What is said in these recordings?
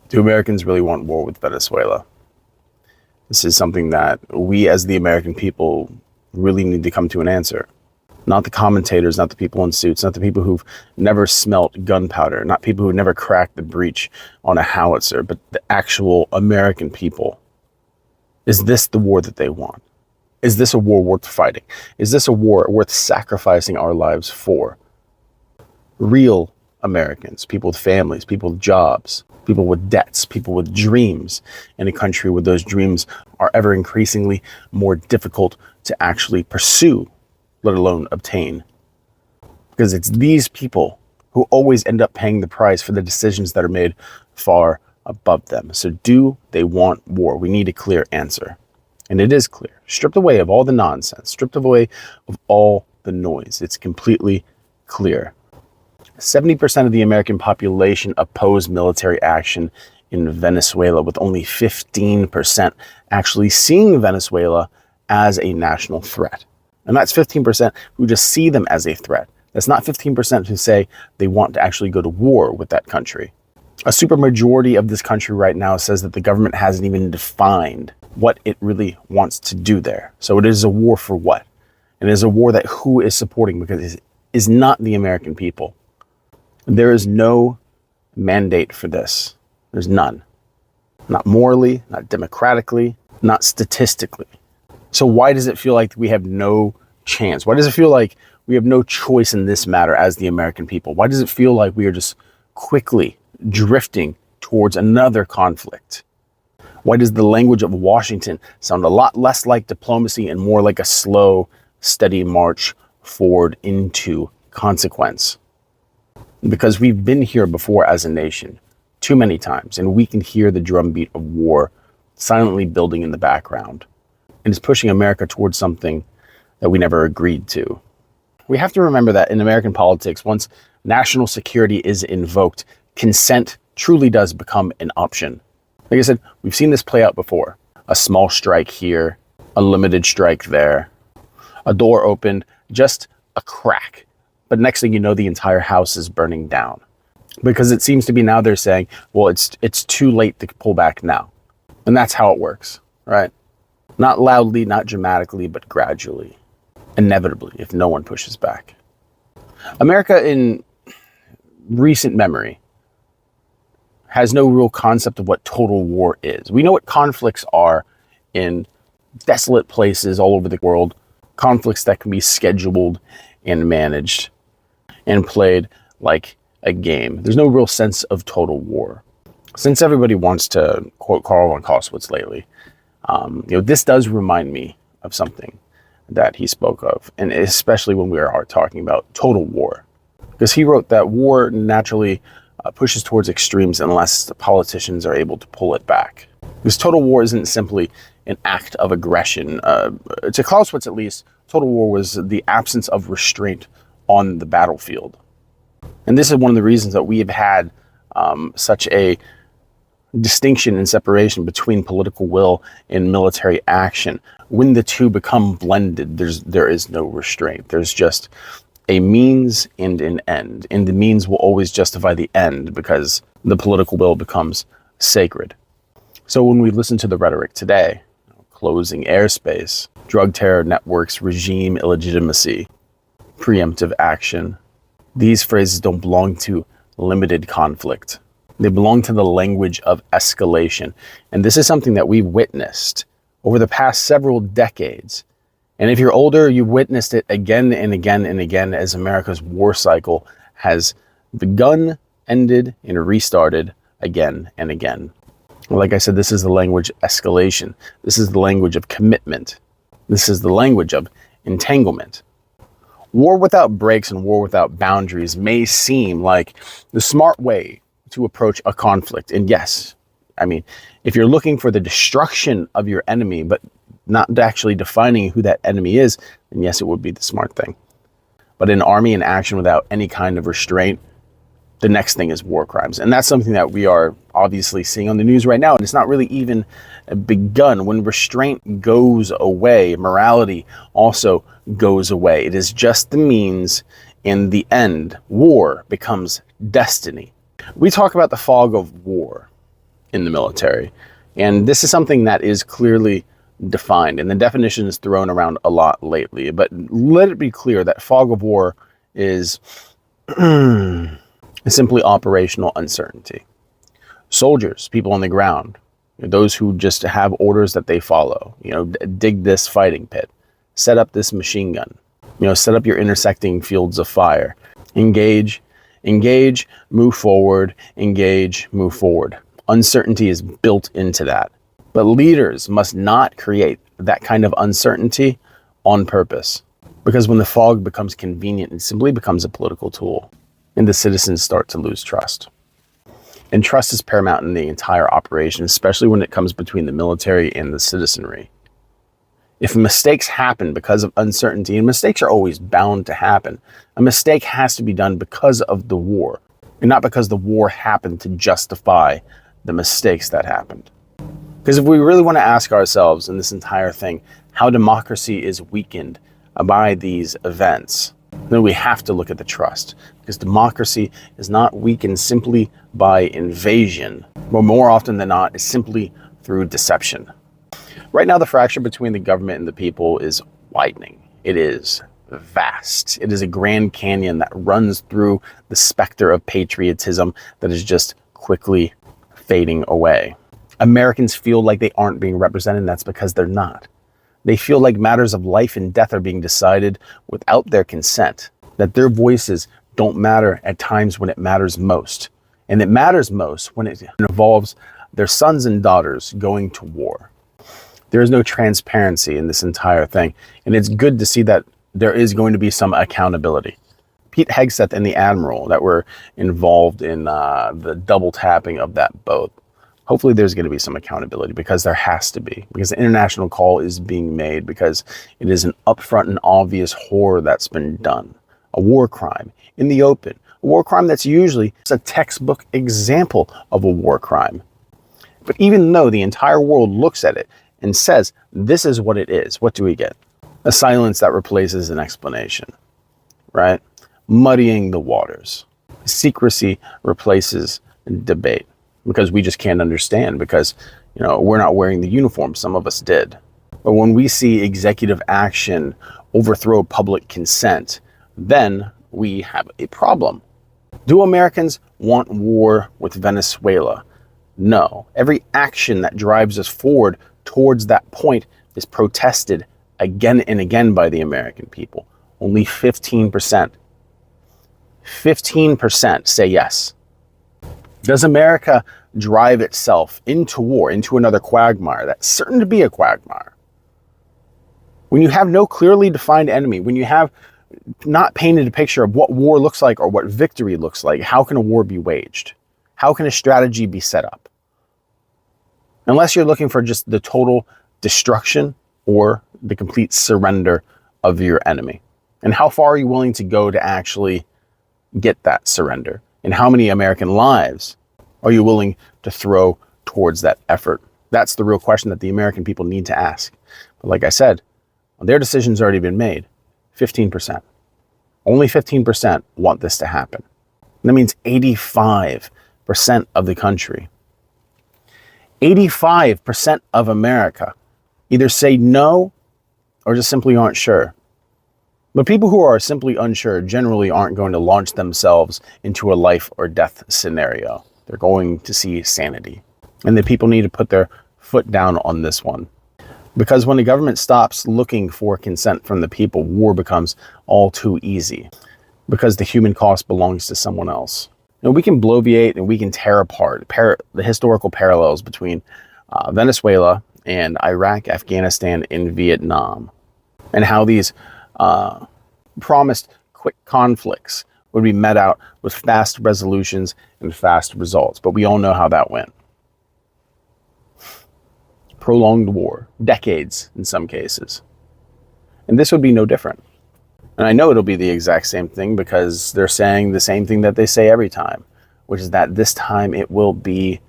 Do Americans really want war with Venezuela? This is something that we as the American people really need to come to an answer. Not the commentators, not the people in suits, not the people who've never smelt gunpowder, not people who've never cracked the breech on a howitzer, but the actual American people. Is this the war that they want? Is this a war worth fighting? Is this a war worth sacrificing our lives for? Real Americans, people with families, people with jobs, people with debts, people with dreams in a country where those dreams are ever increasingly more difficult to actually pursue, let alone obtain. Because it's these people who always end up paying the price for the decisions that are made far above them. So do they want war? We need a clear answer. And it is clear. Stripped away of all the nonsense, stripped away of all the noise. It's completely clear. 70% of the American population oppose military action in Venezuela, with only 15% actually seeing Venezuela as a national threat. And that's 15% who just see them as a threat. That's not 15% who say they want to actually go to war with that country. A supermajority of this country right now says that the government hasn't even defined what it really wants to do there. So it is a war for what? It is a war that who is supporting, because it is not the American people. There is no mandate for this. There's none. Not morally, not democratically, not statistically. So why does it feel like we have no chance? Why does it feel like we have no choice in this matter as the American people? Why does it feel like we are just quickly drifting towards another conflict? Why does the language of Washington sound a lot less like diplomacy and more like a slow, steady march forward into consequence? Because we've been here before as a nation too many times, and we can hear the drumbeat of war silently building in the background. And it's pushing America towards something that we never agreed to. We have to remember that in American politics, once national security is invoked, consent truly does become an option. Like I said, we've seen this play out before. A small strike here, a limited strike there, a door opened, just a crack. But next thing you know, the entire house is burning down. Because it seems to be now they're saying, well, it's too late to pull back now. And that's how it works, right? Not loudly, not dramatically, but gradually, inevitably, if no one pushes back. America in recent memory has no real concept of what total war is. We know what conflicts are in desolate places all over the world, conflicts that can be scheduled and managed and played like a game. There's no real sense of total war. Since everybody wants to quote Karl von Clausewitz lately, this does remind me of something that he spoke of, and especially when we are talking about total war. Because he wrote that war naturally pushes towards extremes unless the politicians are able to pull it back. Because total war isn't simply an act of aggression. To Clausewitz, at least, total war was the absence of restraint on the battlefield. And this is one of the reasons that we have had such a distinction and separation between political will and military action. When the two become blended, there is no restraint. There's just a means and an end. And the means will always justify the end because the political will becomes sacred. So when we listen to the rhetoric today, closing airspace, drug terror networks, regime illegitimacy, preemptive action, these phrases don't belong to limited conflict. They belong to the language of escalation. And this is something that we've witnessed over the past several decades. And if you're older, you've witnessed it again and again and again as America's war cycle has begun, ended, and restarted again and again. Like I said, this is the language of escalation. This is the language of commitment. This is the language of entanglement. War without breaks and war without boundaries may seem like the smart way to approach a conflict. And yes, I mean, if you're looking for the destruction of your enemy, but not actually defining who that enemy is, then yes, it would be the smart thing. But an army in action without any kind of restraint, the next thing is war crimes. And that's something that we are obviously seeing on the news right now. And it's not really even begun. When restraint goes away, morality also goes away. It is just the means. In the end, war becomes destiny. We talk about the fog of war. in the military. And this is something that is clearly defined, and the definition is thrown around a lot lately. But let it be clear that fog of war is simply operational uncertainty. Soldiers, people on the ground, those who just have orders that they follow, dig this fighting pit, set up this machine gun, set up your intersecting fields of fire, engage, move forward, engage, move forward. Uncertainty is built into that. But leaders must not create that kind of uncertainty on purpose. Because when the fog becomes convenient, it simply becomes a political tool, and the citizens start to lose trust. And trust is paramount in the entire operation, especially when it comes between the military and the citizenry. If mistakes happen because of uncertainty, and mistakes are always bound to happen, a mistake has to be done because of the war, and not because the war happened to justify the mistakes that happened. Because if we really want to ask ourselves in this entire thing how democracy is weakened by these events, then we have to look at the trust. Because democracy is not weakened simply by invasion, but more often than not, is simply through deception. Right now, the fracture between the government and the people is widening. It is vast. It is a Grand Canyon that runs through the specter of patriotism that is just quickly fading away. Americans feel like they aren't being represented, and that's because they're not. They feel like matters of life and death are being decided without their consent, that their voices don't matter at times when it matters most. And it matters most when it involves their sons and daughters going to war. There is no transparency in this entire thing, and it's good to see that there is going to be some accountability. Pete Hegseth and the Admiral that were involved in the double tapping of that boat, hopefully there's going to be some accountability, because there has to be, because the international call is being made, because it is an upfront and obvious horror that's been done. A war crime in the open, a war crime that's usually a textbook example of a war crime. But even though the entire world looks at it and says, this is what it is, what do we get? A silence that replaces an explanation, right? Muddying the waters. Secrecy replaces debate, because we just can't understand, because we're not wearing the uniform. Some of us did. But when we see executive action overthrow public consent, then we have a problem. Do Americans want war with Venezuela? No. Every action that drives us forward towards that point is protested again and again by the American people. Only 15% say yes. Does America drive itself into war, into another quagmire that's certain to be a quagmire? When you have no clearly defined enemy, when you have not painted a picture of what war looks like or what victory looks like, how can a war be waged? How can a strategy be set up? Unless you're looking for just the total destruction or the complete surrender of your enemy. And how far are you willing to go to actually get that surrender? And how many American lives are you willing to throw towards that effort? That's the real question that the American people need to ask. But like I said, their decision's already been made. 15%. Only 15% want this to happen. And that means 85% of the country. 85% of America either say no or just simply aren't sure. But people who are simply unsure generally aren't going to launch themselves into a life or death scenario. They're going to see sanity. And the people need to put their foot down on this one. Because when the government stops looking for consent from the people, war becomes all too easy. Because the human cost belongs to someone else. And we can bloviate and we can tear apart the historical parallels between Venezuela and Iraq, Afghanistan, and Vietnam. And how these promised quick conflicts would be met out with fast resolutions and fast results. But we all know how that went. Prolonged war, decades in some cases. And this would be no different. And I know it'll be the exact same thing, because they're saying the same thing that they say every time, which is that this time it will be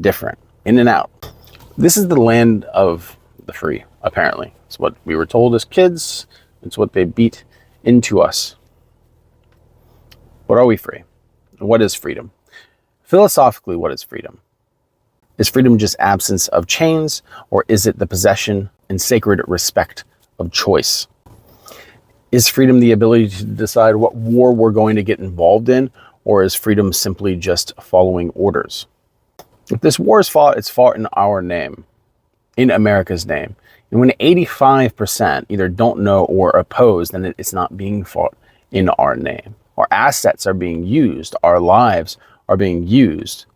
different. In and out. This is the land of the free, apparently. It's what we were told as kids. It's what they beat into us. But are we free? What is freedom? Philosophically, what is freedom? Is freedom just absence of chains, or is it the possession and sacred respect of choice? Is freedom the ability to decide what war we're going to get involved in, or is freedom simply just following orders? If this war is fought, it's fought in our name, in America's name. And when 85% either don't know or oppose, then it's not being fought in our name. Our assets are being used, our lives are being used.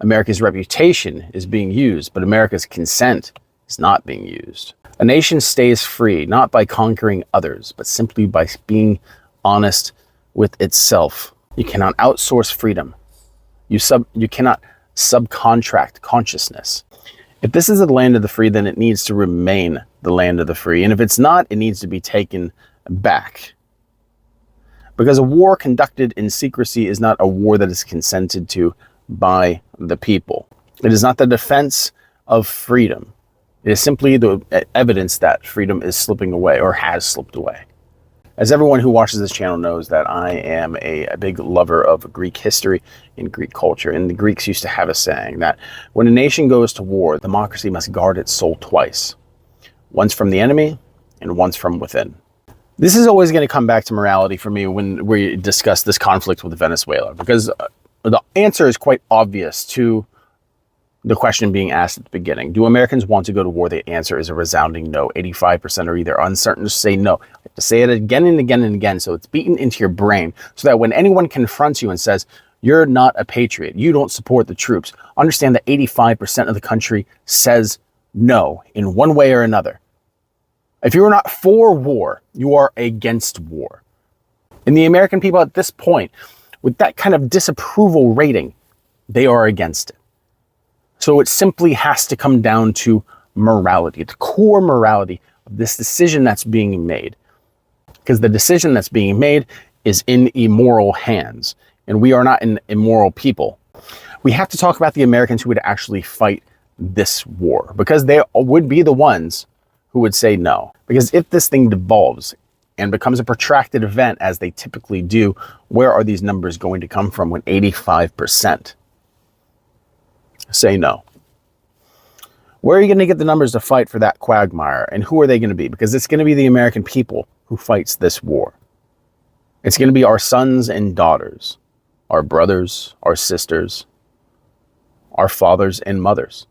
America's reputation is being used, but America's consent is not being used. A nation stays free, not by conquering others, but simply by being honest with itself. You cannot outsource freedom. You cannot subcontract consciousness. If this is the land of the free, then it needs to remain the land of the free. And if it's not, it needs to be taken back. Because a war conducted in secrecy is not a war that is consented to by the people. It is not the defense of freedom. It is simply the evidence that freedom is slipping away or has slipped away. As everyone who watches this channel knows, that I am a big lover of Greek history and Greek culture. And the Greeks used to have a saying that when a nation goes to war, democracy must guard its soul twice. Once from the enemy and once from within. This is always going to come back to morality for me when we discuss this conflict with Venezuela, because the answer is quite obvious to the question being asked at the beginning. Do Americans want to go to war? The answer is a resounding no. 85% are either uncertain to say no. I have to say it again and again and again so it's beaten into your brain, so that when anyone confronts you and says, you're not a patriot, you don't support the troops, understand that 85% of the country says no in one way or another. If you're not for war, you are against war. And the American people at this point, with that kind of disapproval rating, they are against it. So it simply has to come down to morality, the core morality of this decision that's being made. Because the decision that's being made is in immoral hands, and we are not an immoral people. We have to talk about the Americans who would actually fight this war, because they would be the ones who would say no. Because if this thing devolves and becomes a protracted event, as they typically do, where are these numbers going to come from when 85% say no? Where are you going to get the numbers to fight for that quagmire? And who are they going to be? Because it's going to be the American people who fights this war. It's going to be our sons and daughters, our brothers, our sisters, our fathers and mothers.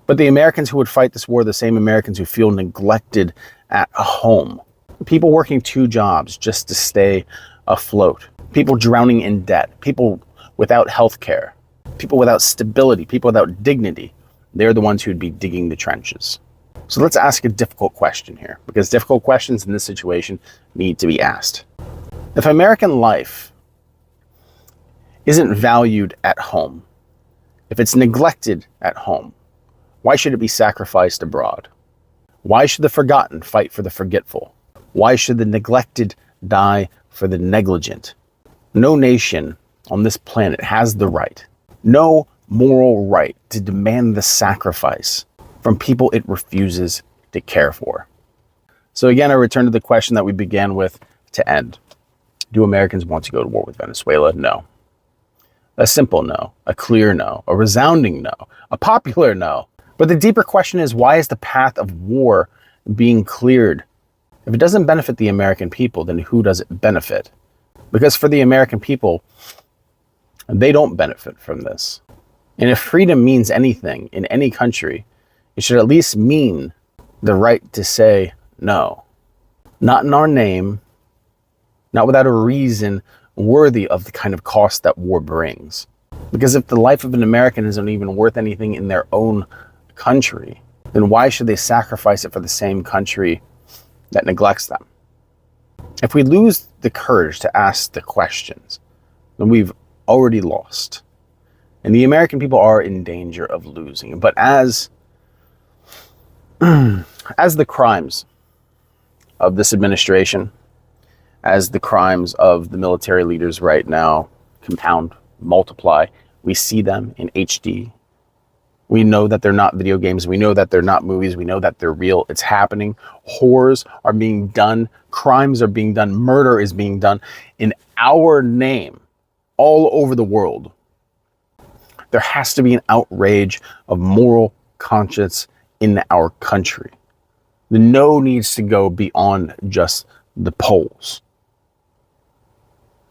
But the Americans who would fight this war are the same Americans who feel neglected at home. People working 2 jobs just to stay afloat. People drowning in debt. People without health care. People without stability. People without dignity. They're the ones who'd be digging the trenches. So let's ask a difficult question here, because difficult questions in this situation need to be asked. If American life isn't valued at home, if it's neglected at home, why should it be sacrificed abroad? Why should the forgotten fight for the forgetful? Why should the neglected die for the negligent? No nation on this planet has the right, no moral right, to demand the sacrifice from people it refuses to care for. So again, I return to the question that we began with to end. Do Americans want to go to war with Venezuela? No. A simple no, a clear no, a resounding no, a popular no. But the deeper question is, why is the path of war being cleared? If it doesn't benefit the American people, then who does it benefit? Because for the American people, they don't benefit from this. And if freedom means anything in any country, it should at least mean the right to say no. Not in our name, not without a reason worthy of the kind of cost that war brings. Because if the life of an American isn't even worth anything in their own country, then why should they sacrifice it for the same country that neglects them? If we lose the courage to ask the questions, then we've already lost. And the American people are in danger of losing. But as the crimes of this administration, as the crimes of the military leaders right now compound, multiply, we see them in HD. We know that they're not video games. We know that they're not movies. We know that they're real. It's happening. Horrors are being done. Crimes are being done. Murder is being done in our name all over the world. There has to be an outrage of moral conscience in our country. The no needs to go beyond just the polls.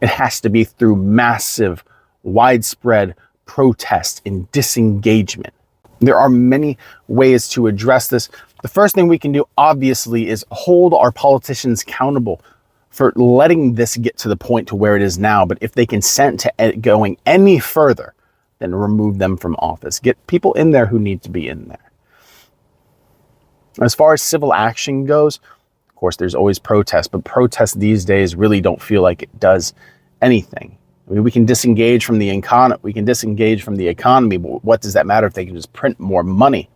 It has to be through massive, widespread protest and disengagement. There are many ways to address this. The first thing we can do, obviously, is hold our politicians accountable for letting this get to the point to where it is now. But if they consent to it going any further, then remove them from office. Get people in there who need to be in there. As far as civil action goes, of course, there's always protest, but protest these days really don't feel like it does anything. I mean, we can disengage from the economy, but what does that matter if they can just print more money?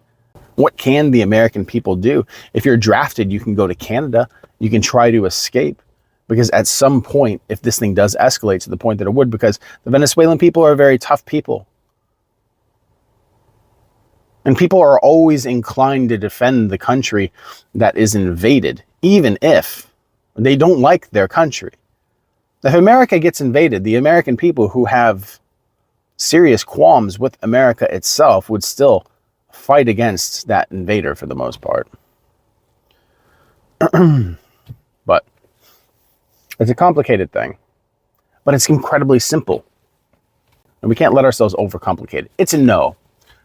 What can the American people do? If you're drafted, you can go to Canada. You can try to escape. Because at some point, if this thing does escalate to the point that it would, because the Venezuelan people are very tough people. And people are always inclined to defend the country that is invaded, even if they don't like their country. If America gets invaded, the American people who have serious qualms with America itself would still fight against that invader for the most part. But it's a complicated thing, but it's incredibly simple. And we can't let ourselves overcomplicate it. It's a no.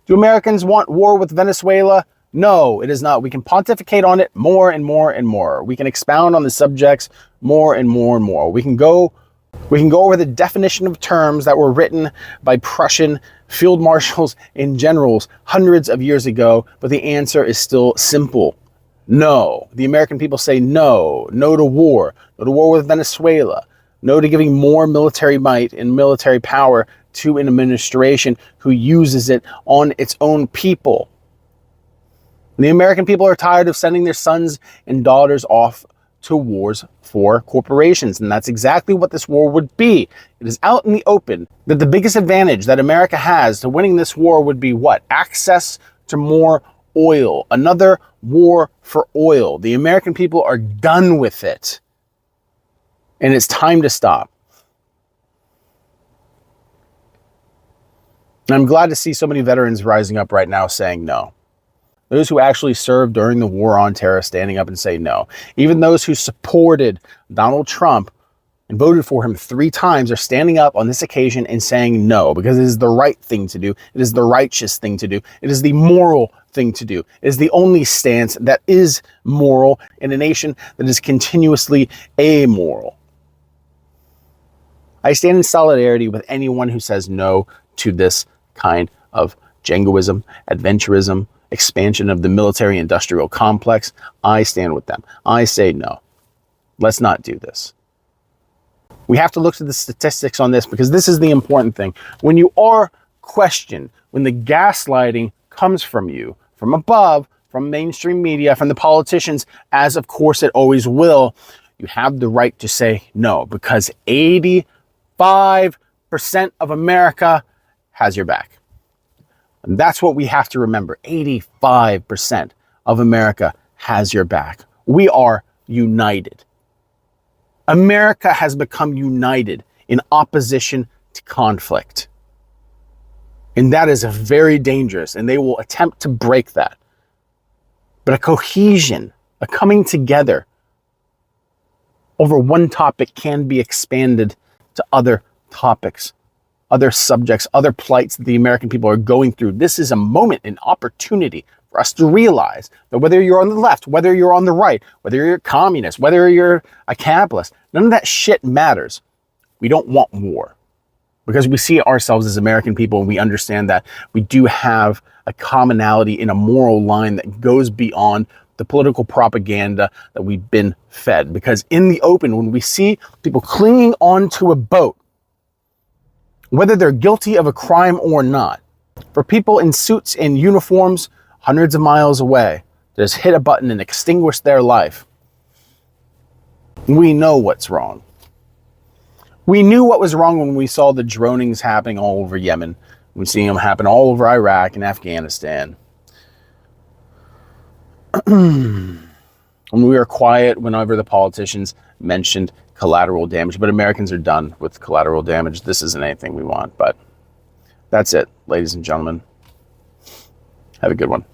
Do Americans want war with Venezuela? No, it is not. We can pontificate on it more and more and more. We can expound on the subjects more and more and more. We can go over the definition of terms that were written by Prussian field marshals and generals hundreds of years ago, but the answer is still simple. No. The American people say no. No to war. No to war with Venezuela. No to giving more military might and military power to an administration who uses it on its own people. The American people are tired of sending their sons and daughters off to wars for corporations, and that's exactly what this war would be. It is out in the open that the biggest advantage that America has to winning this war would be what? Access to more oil. Another war for oil. The American people are done with it, and it's time to stop. And I'm glad to see so many veterans rising up right now saying no. Those who actually served during the war on terror standing up and say no. Even those who supported Donald Trump and voted for him 3 times are standing up on this occasion and saying no, because it is the right thing to do. It is the righteous thing to do. It is the moral thing to do. It is the only stance that is moral in a nation that is continuously amoral. I stand in solidarity with anyone who says no to this kind of jingoism, adventurism, expansion of the military-industrial complex. I stand with them. I say no. Let's not do this. We have to look at the statistics on this, because this is the important thing. When you are questioned, when the gaslighting comes from you, from above, from mainstream media, from the politicians, as of course it always will, you have the right to say no, because 85% of America has your back. And that's what we have to remember. 85% of America has your back. We are united. America has become united in opposition to conflict. And that is very dangerous, and they will attempt to break that. But a cohesion, a coming together over one topic can be expanded to other topics, other subjects, other plights that the American people are going through. This is a moment, an opportunity for us to realize that whether you're on the left, whether you're on the right, whether you're a communist, whether you're a capitalist, none of that shit matters. We don't want war, because we see ourselves as American people, and we understand that we do have a commonality in a moral line that goes beyond the political propaganda that we've been fed. Because in the open, when we see people clinging onto a boat, whether they're guilty of a crime or not, for people in suits and uniforms hundreds of miles away to just hit a button and extinguish their life, we know what's wrong. We knew what was wrong when we saw the dronings happening all over Yemen. We've seen them happen all over Iraq and Afghanistan. When we were quiet whenever the politicians mentioned collateral damage, but Americans are done with collateral damage. This isn't anything we want, but That's it, ladies and gentlemen. Have a good one.